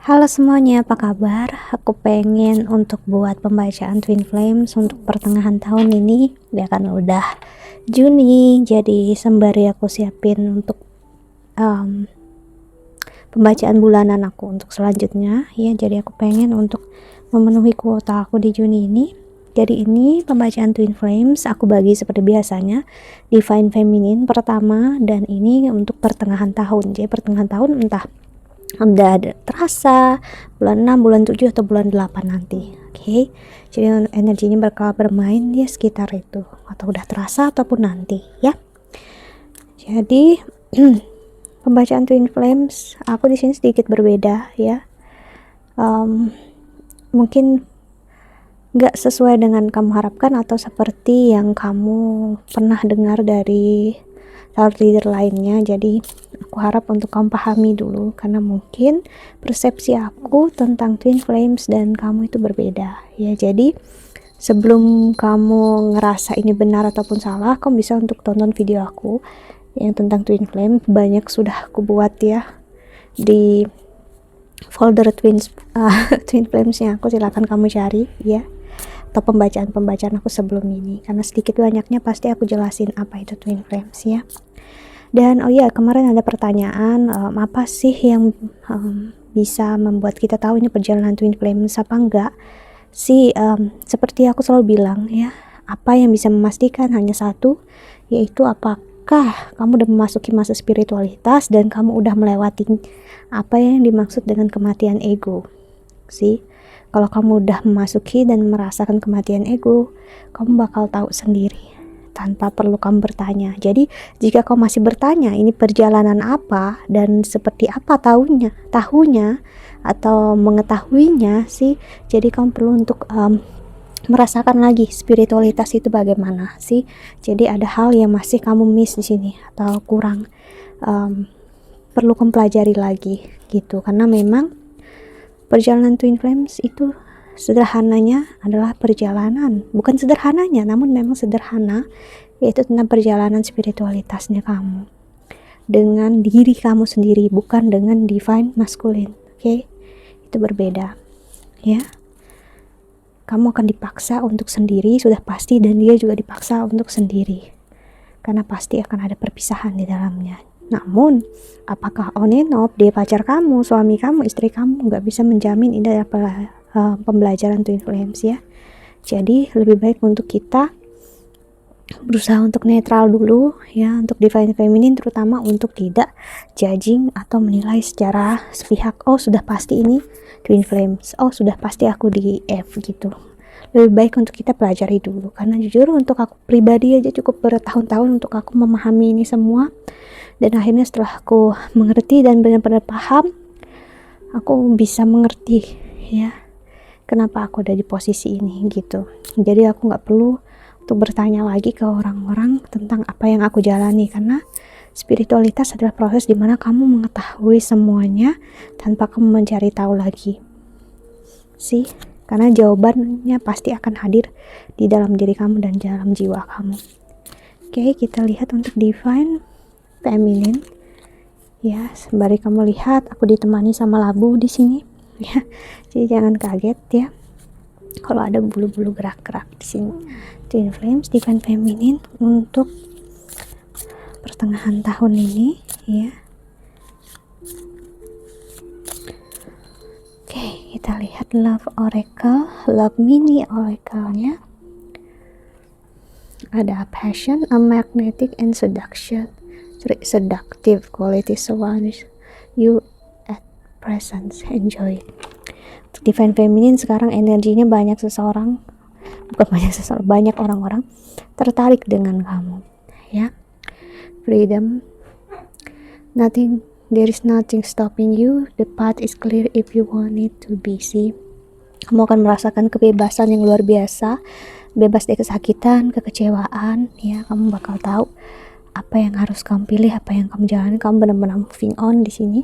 Halo semuanya, apa kabar? Aku pengen untuk buat pembacaan Twin Flames untuk pertengahan tahun ini. Ya kan udah Juni, jadi sembari aku siapin untuk pembacaan bulanan aku untuk selanjutnya ya. Jadi aku pengen untuk memenuhi kuota aku di Juni ini. Jadi ini pembacaan Twin Flames aku bagi seperti biasanya, Divine Feminine pertama, dan ini untuk pertengahan tahun. Jadi pertengahan tahun entah udah terasa bulan 6, bulan 7 atau bulan 8 nanti. Oke. Jadi energinya bakal bermain ya sekitar itu, atau udah terasa ataupun nanti ya. Jadi pembacaan Twin Flames aku di sini sedikit berbeda ya. Mungkin nggak sesuai dengan kamu harapkan atau seperti yang kamu pernah dengar dari tarot reader lainnya. Jadi aku harap untuk kamu pahami dulu, karena mungkin persepsi aku tentang Twin Flames dan kamu itu berbeda ya. Jadi sebelum kamu ngerasa ini benar ataupun salah, kamu bisa untuk tonton video aku yang tentang Twin Flame. Banyak sudah aku buat ya di folder Twin Flames nya aku, silakan kamu cari ya, atau pembacaan aku sebelum ini, karena sedikit banyaknya pasti aku jelasin apa itu Twin Flames ya. Dan oh ya, kemarin ada pertanyaan, apa sih yang bisa membuat kita tahu ini perjalanan Twin Flames apa enggak sih. Seperti aku selalu bilang ya, apa yang bisa memastikan hanya satu, yaitu apakah kamu udah memasuki masa spiritualitas dan kamu udah melewati apa yang dimaksud dengan kematian ego sih. Kalau kamu udah memasuki dan merasakan kematian ego, kamu bakal tahu sendiri tanpa perlu kamu bertanya. Jadi jika kamu masih bertanya ini perjalanan apa dan seperti apa tahunya atau mengetahuinya sih, jadi kamu perlu untuk merasakan lagi spiritualitas itu bagaimana sih. Jadi ada hal yang masih kamu miss di sini atau kurang, perlu kamu pelajari lagi gitu. Karena memang perjalanan Twin Flames itu sederhananya adalah perjalanan, bukan sederhananya namun memang sederhana, yaitu tentang perjalanan spiritualitasnya kamu dengan diri kamu sendiri, bukan dengan divine masculine. Oke? Itu berbeda ya. Kamu akan dipaksa untuk sendiri, sudah pasti, dan dia juga dipaksa untuk sendiri, karena pasti akan ada perpisahan di dalamnya. Namun apakah on and off dia pacar kamu, suami kamu, istri kamu, nggak bisa menjamin ini adalah pembelajaran Twin Flames ya. Jadi lebih baik untuk kita berusaha untuk netral dulu ya, untuk Divine Feminine, terutama untuk tidak judging atau menilai secara sepihak. Oh sudah pasti ini Twin Flames, oh sudah pasti aku di F gitu. Lebih baik untuk kita pelajari dulu, karena jujur untuk aku pribadi aja cukup bertahun-tahun untuk aku memahami ini semua. Dan akhirnya setelah aku mengerti dan benar-benar paham, aku bisa mengerti ya kenapa aku ada di posisi ini gitu. Jadi aku nggak perlu untuk bertanya lagi ke orang-orang tentang apa yang aku jalani, karena spiritualitas adalah proses dimana kamu mengetahui semuanya tanpa kamu mencari tahu lagi sih, karena jawabannya pasti akan hadir di dalam diri kamu dan dalam jiwa kamu. Oke, kita lihat untuk Divine Feminine ya. Sembari kamu lihat, aku ditemani sama labu di sini ya, jadi jangan kaget ya kalau ada bulu-bulu gerak-gerak di sini. Twin Flames Divine Feminine untuk pertengahan tahun ini ya. Oke, kita lihat Love Oracle, Love Mini Oracle-nya. Ada passion, a magnetic and seduction, seductive qualities surround you at presence, enjoy. Untuk Divine Feminine sekarang energinya banyak banyak orang-orang tertarik dengan kamu ya. Freedom, there is nothing stopping you, the path is clear if you want it to be. See, kamu akan merasakan kebebasan yang luar biasa, bebas dari kesakitan, kekecewaan ya. Kamu bakal tahu apa yang harus kamu pilih, apa yang kamu jalani. Kamu benar-benar moving on di sini.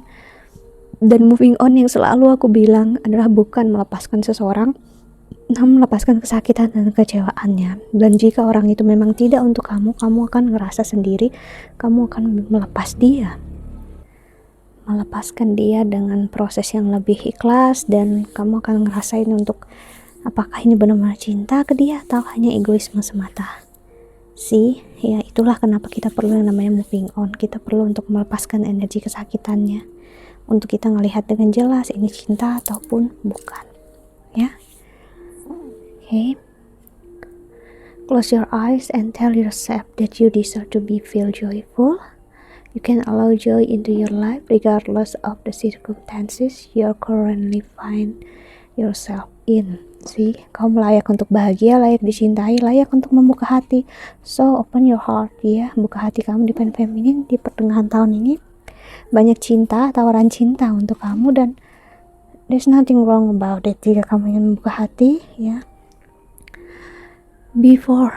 Dan moving on yang selalu aku bilang adalah bukan melepaskan seseorang, namun melepaskan kesakitan dan kecewaannya. Dan jika orang itu memang tidak untuk kamu, kamu akan ngerasa sendiri, kamu akan melepas dia. melepaskan dia dengan proses yang lebih ikhlas, dan kamu akan ngerasain untuk apakah ini benar-benar cinta ke dia atau hanya egoisme semata. Ya itulah kenapa kita perlu yang namanya moving on. Kita perlu untuk melepaskan energi kesakitannya, untuk kita ngelihat dengan jelas ini cinta ataupun bukan, ya. Okay. Close your eyes and tell yourself that you deserve to be feel joyful. You can allow joy into your life regardless of the circumstances you currently find yourself in. Kamu layak untuk bahagia, layak dicintai, layak untuk membuka hati. So open your heart, ya. Buka hati kamu di Divine Feminine di pertengahan tahun ini. Banyak cinta, tawaran cinta untuk kamu, dan there's nothing wrong about it jika kamu ingin membuka hati, ya. Before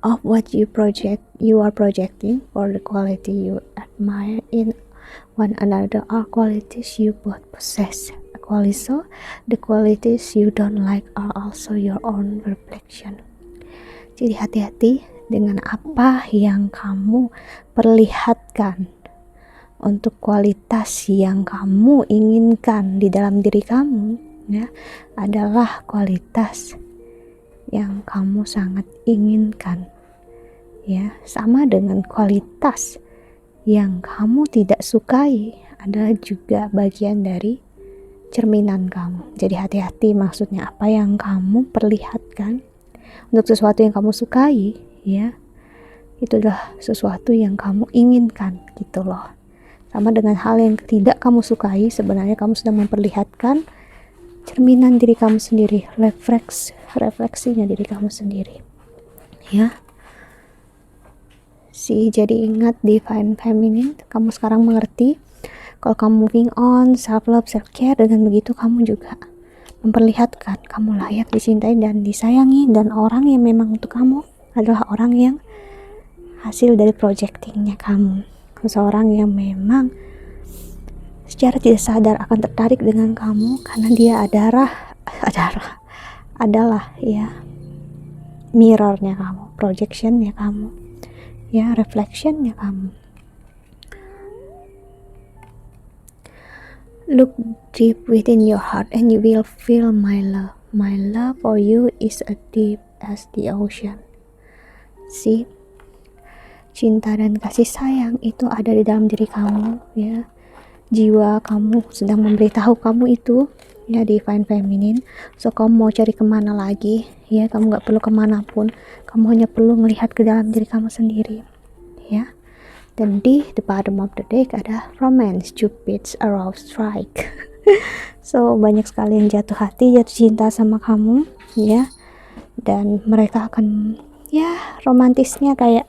of what you are projecting for the quality you admire in one another are qualities you both possess. Also, the qualities you don't like are also your own reflection. Jadi hati-hati dengan apa yang kamu perlihatkan. Untuk kualitas yang kamu inginkan di dalam diri kamu, ya, adalah kualitas yang kamu sangat inginkan, ya. Sama dengan kualitas yang kamu tidak sukai adalah juga bagian dari cerminan kamu. Jadi hati-hati, maksudnya apa yang kamu perlihatkan untuk sesuatu yang kamu sukai, ya, itu adalah sesuatu yang kamu inginkan, gitu loh. Sama dengan hal yang tidak kamu sukai, sebenarnya kamu sedang memperlihatkan cerminan diri kamu sendiri, refleksinya diri kamu sendiri, ya. Jadi ingat Divine Feminine, kamu sekarang mengerti kalau kamu moving on, self love, self care, dengan begitu kamu juga memperlihatkan kamu layak dicintai dan disayangi, dan orang yang memang untuk kamu adalah orang yang hasil dari projectingnya kamu, seseorang yang memang secara tidak sadar akan tertarik dengan kamu karena dia adalah ya mirrornya kamu, projectionnya kamu, ya, reflectionnya kamu. Look deep within your heart and you will feel my love. My love for you is as deep as the ocean. Cinta dan kasih sayang itu ada di dalam diri kamu, ya. Jiwa kamu sedang memberitahu kamu itu, ya, Divine Feminine. So kamu mau cari kemana lagi, ya, kamu gak perlu kemanapun, kamu hanya perlu melihat ke dalam diri kamu sendiri, ya. Dan di the bottom of the deck ada romance, Cupid's arrow strike. So banyak sekali yang jatuh hati, jatuh cinta sama kamu, ya, dan mereka akan, ya, romantisnya kayak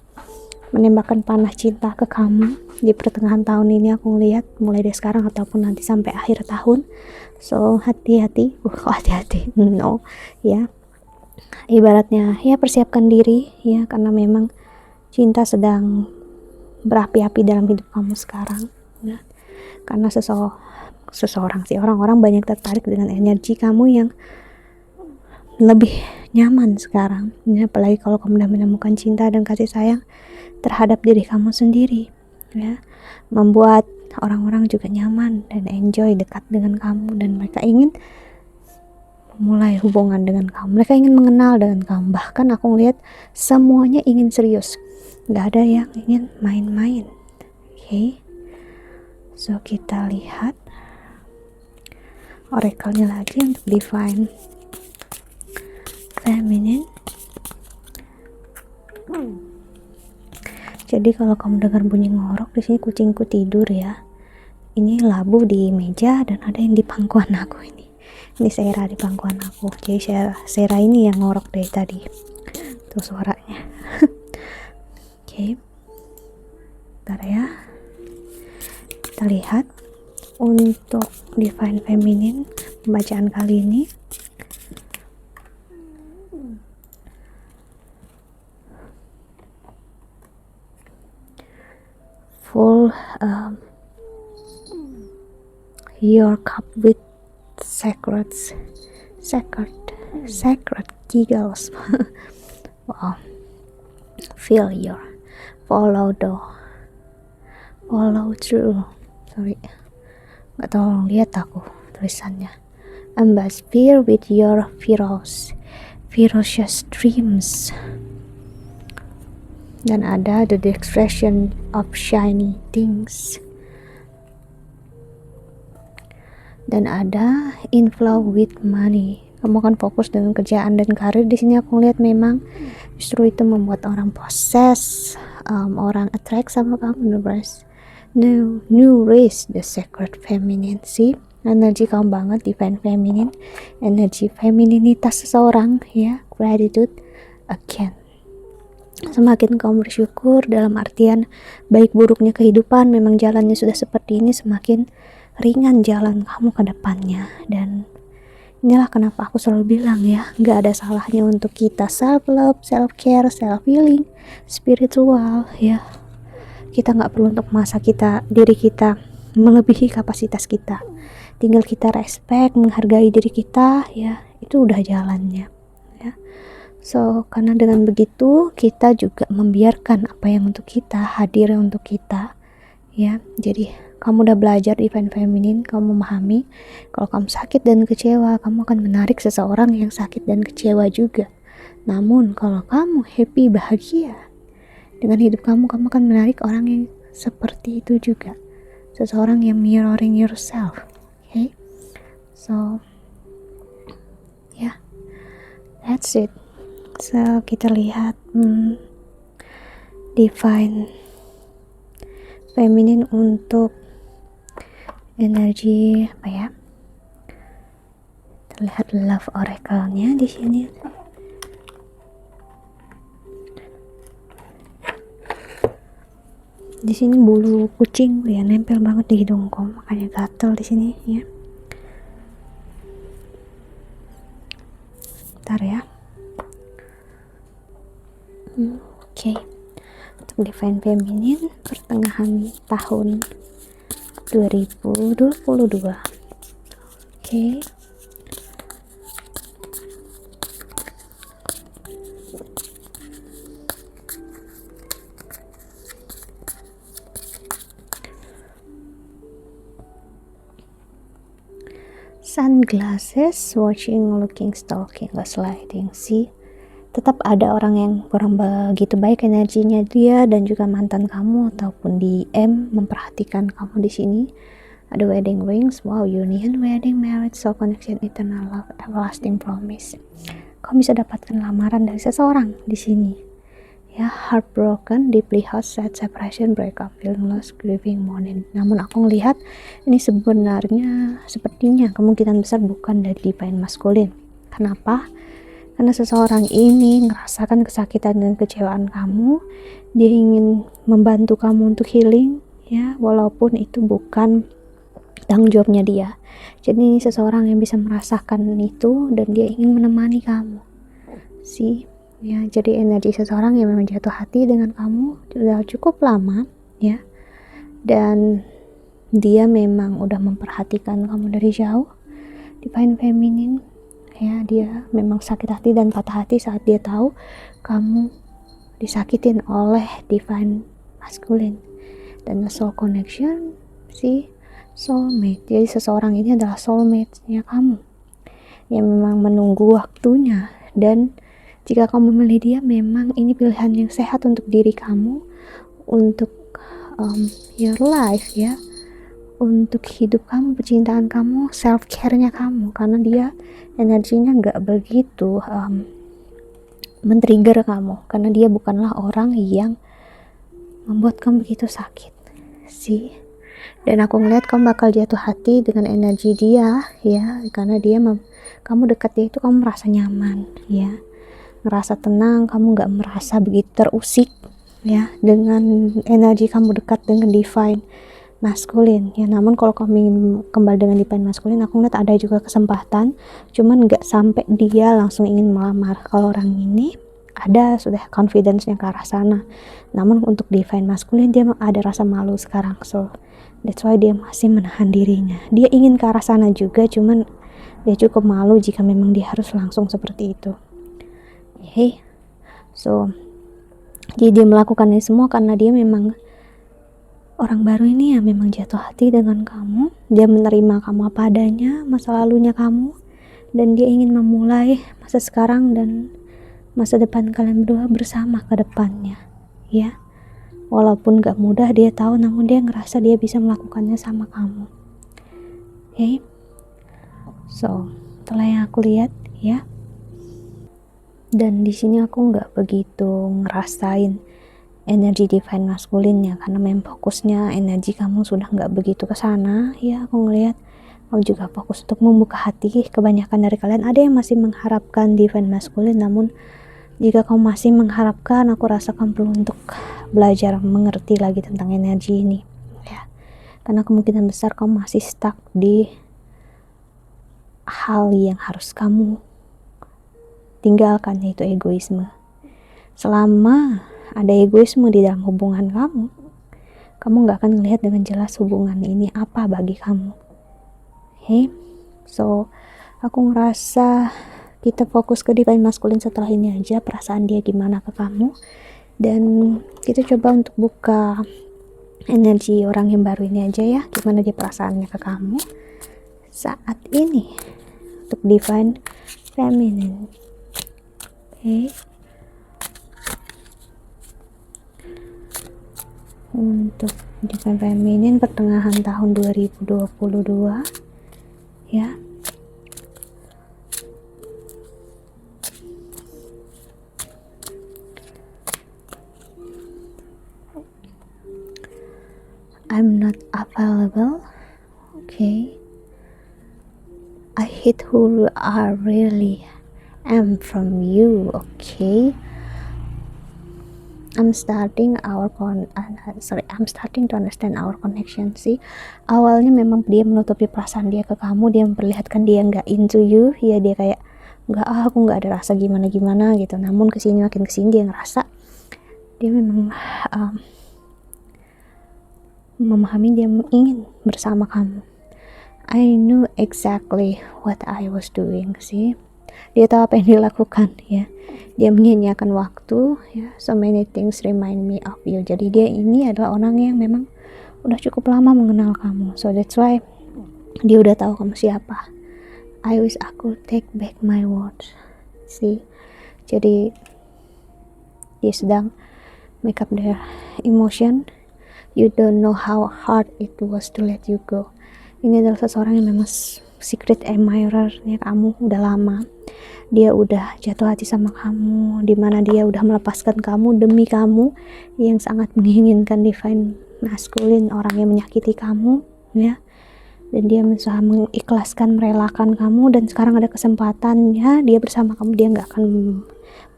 menembakkan panah cinta ke kamu di pertengahan tahun ini. Aku ngelihat mulai dari sekarang ataupun nanti sampai akhir tahun. So hati-hati, no, ya, ibaratnya ya persiapkan diri, ya, karena memang cinta sedang berapi-api dalam hidup kamu sekarang, ya. Karena orang-orang banyak tertarik dengan energi kamu yang lebih nyaman sekarang, ya, apalagi kalau kamu sudah menemukan cinta dan kasih sayang terhadap diri kamu sendiri, ya, membuat orang-orang juga nyaman dan enjoy dekat dengan kamu, dan mereka ingin memulai hubungan dengan kamu, mereka ingin mengenal dengan kamu. Bahkan aku ngelihat semuanya ingin serius, gak ada yang ingin main-main. Okay. So kita lihat oracle-nya lagi untuk Divine Feminine. Jadi kalau kamu dengar bunyi ngorok, di sini kucingku tidur, ya. Ini labu di meja dan ada yang di pangkuan aku ini. Ini Sera di pangkuan aku. Jadi Sera ini yang ngorok dari tadi. Tuh suaranya. Oke. Bentar ya. Kita lihat untuk Divine Feminine pembacaan kali ini. Full your cup with sacred giggles. Wow. Follow through. nggak tolong lihat aku tulisannya. Embrace fear with your ferocious dreams. Dan ada the expression of shiny things. Dan ada inflow with money. Kamu akan fokus dengan kerjaan dan karir. Di sini aku lihat memang justru itu membuat orang possess, orang attract sama kamu. New race the sacred feminine. See, energi kamu banget divine feminine, energi femininitas seseorang, ya, gratitude again. Semakin kamu bersyukur dalam artian baik buruknya kehidupan, memang jalannya sudah seperti ini, semakin ringan jalan kamu ke depannya. Dan inilah kenapa aku selalu bilang ya, gak ada salahnya untuk kita self love, self care, self healing, spiritual, ya. Kita gak perlu untuk masa diri kita melebihi kapasitas kita. Tinggal kita respect, menghargai diri kita, ya, itu udah jalannya, ya. So, karena dengan begitu kita juga membiarkan apa yang untuk kita hadir untuk kita, ya. Jadi kamu udah belajar divine feminine, kamu memahami kalau kamu sakit dan kecewa, kamu akan menarik seseorang yang sakit dan kecewa juga. Namun kalau kamu happy, bahagia dengan hidup kamu, kamu akan menarik orang yang seperti itu juga, seseorang yang mirroring yourself. Okay, so yeah, that's it. So kita lihat divine feminine untuk energi apa ya? Terlihat love oracle-nya di sini. Di sini bulu kucing ya nempel banget di hidungku, makanya gatel di sini ya. Bentar ya. Oke. Untuk divine feminine pertengahan tahun 2022. Oke. Sunglasses, watching, looking, stalking, gaslighting. See, tetap ada orang yang kurang begitu baik energinya dia dan juga mantan kamu ataupun DM memperhatikan kamu di sini. Ada wedding rings, wow, union, wedding, marriage, soul connection, eternal love, everlasting promise. Kamu bisa dapatkan lamaran dari seseorang di sini. Ya, heartbroken, deeply hurt, sad, separation, breakup, feeling lost, grieving, mourning. Namun aku ngelihat ini sepertinya kemungkinan besar bukan dari divine masculine. Kenapa? Karena seseorang ini ngerasakan kesakitan dan kecewaan kamu. Dia ingin membantu kamu untuk healing, ya, walaupun itu bukan tanggung jawabnya dia. Jadi ini seseorang yang bisa merasakan itu dan dia ingin menemani kamu. Ya, jadi energi seseorang yang memang jatuh hati dengan kamu sudah cukup lama, ya. Dan dia memang udah memperhatikan kamu dari jauh. Divine feminine, ya, dia memang sakit hati dan patah hati saat dia tahu kamu disakitin oleh divine masculine. Dan the soul connection, soulmate. Jadi seseorang ini adalah soulmate-nya kamu yang memang menunggu waktunya, dan jika kamu memilih dia, memang ini pilihan yang sehat untuk diri kamu, untuk your life, ya, untuk hidup kamu, percintaan kamu, self care-nya kamu, karena dia energinya nggak begitu men-trigger kamu, karena dia bukanlah orang yang membuat kamu begitu sakit. Dan aku ngeliat kamu bakal jatuh hati dengan energi dia, ya, karena kamu dekat dia itu kamu merasa nyaman, ya, ngerasa tenang, kamu nggak merasa begitu terusik, ya, dengan energi kamu dekat dengan divine masculine, ya. Namun kalau kamu ingin kembali dengan divine masculine, aku ngeliat ada juga kesempatan, cuman nggak sampai dia langsung ingin melamar. Kalau orang ini ada sudah confidence-nya ke arah sana, namun untuk divine masculine dia ada rasa malu sekarang, so that's why dia masih menahan dirinya. Dia ingin ke arah sana juga, cuman dia cukup malu jika memang dia harus langsung seperti itu. So jadi dia melakukan ini semua karena dia memang orang baru ini ya memang jatuh hati dengan kamu, dia menerima kamu apa adanya, masa lalunya kamu, dan dia ingin memulai masa sekarang dan masa depan kalian berdua bersama ke depannya, ya. Walaupun gak mudah dia tahu, namun dia ngerasa dia bisa melakukannya sama kamu. Okay? So, setelah yang aku lihat, ya. Dan di sini aku nggak begitu ngerasain energi divine masculine ya, karena memang fokusnya energi kamu sudah nggak begitu ke sana. Ya, aku ngelihat kamu juga fokus untuk membuka hati. Kebanyakan dari kalian ada yang masih mengharapkan divine masculine, namun jika kamu masih mengharapkan, aku rasa kamu perlu untuk belajar mengerti lagi tentang energi ini, ya. Karena kemungkinan besar kamu masih stuck di hal yang harus kamu tinggalkan, yaitu egoisme. Selama ada egoisme di dalam hubungan kamu gak akan melihat dengan jelas hubungan ini apa bagi kamu. Okay? So, aku ngerasa kita fokus ke divine masculine setelah ini aja, perasaan dia gimana ke kamu, dan kita coba untuk buka energi orang yang baru ini aja ya, gimana dia perasaannya ke kamu saat ini untuk divine feminine. Okay. Untuk divine feminine pertengahan tahun 2022, ya. I'm not available. Okay. I hate who I really am from you. Okay. I'm starting to understand our connection. Sih, awalnya memang dia menutupi perasaan dia ke kamu, dia memperlihatkan dia nggak into you, ya dia kayak nggak, aku nggak ada rasa gimana gitu. Namun makin kesini dia ngerasa dia memang memahami, dia ingin bersama kamu. I knew exactly what I was doing. Sih, dia tahu apa yang dia lakukan, ya. Dia menyia-nyiakan waktu, ya. So many things remind me of you. Jadi dia ini adalah orang yang memang udah cukup lama mengenal kamu. So that's why dia udah tahu kamu siapa. I wish I could take back my words. See, jadi dia sedang make up their emotion. You don't know how hard it was to let you go. Ini adalah seseorang yang memang secret admirer-nya kamu udah lama. Dia udah jatuh hati sama kamu, dimana dia udah melepaskan kamu demi kamu yang sangat menginginkan divine masculine, orang yang menyakiti kamu, ya. Dan dia berusaha mengikhlaskan, merelakan kamu, dan sekarang ada kesempatannya dia bersama kamu, dia nggak akan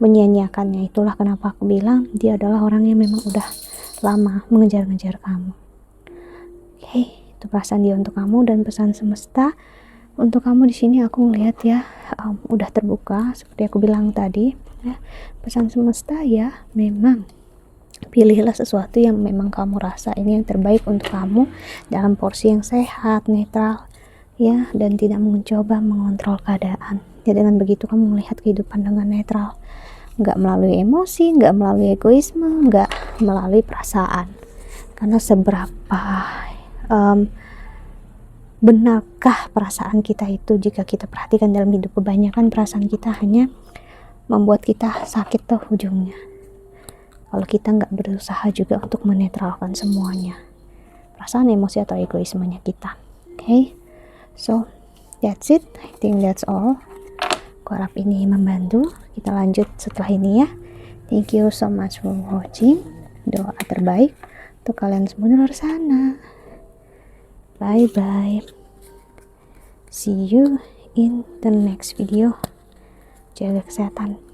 menyia-nyiakannya. Itulah kenapa aku bilang dia adalah orang yang memang udah lama mengejar-ngejar kamu. Oke, itu perasaan dia untuk kamu, dan pesan semesta untuk kamu di sini aku ngelihat ya, udah terbuka seperti aku bilang tadi, ya. Pesan semesta ya, memang pilihlah sesuatu yang memang kamu rasa ini yang terbaik untuk kamu dalam porsi yang sehat, netral, ya, dan tidak mencoba mengontrol keadaan. Ya, dengan begitu kamu melihat kehidupan dengan netral, nggak melalui emosi, nggak melalui egoisme, nggak melalui perasaan. Karena seberapa benarkah perasaan kita itu, jika kita perhatikan dalam hidup, kebanyakan perasaan kita hanya membuat kita sakit tuh ujungnya, kalau kita nggak berusaha juga untuk menetralkan semuanya, perasaan, emosi, atau egoismenya kita. Okay, so that's it. I think that's all. Aku harap ini membantu. Kita lanjut setelah ini ya. Thank you so much for watching. Doa terbaik untuk kalian semua di luar sana. Bye bye. See you in the next video. Jaga kesehatan.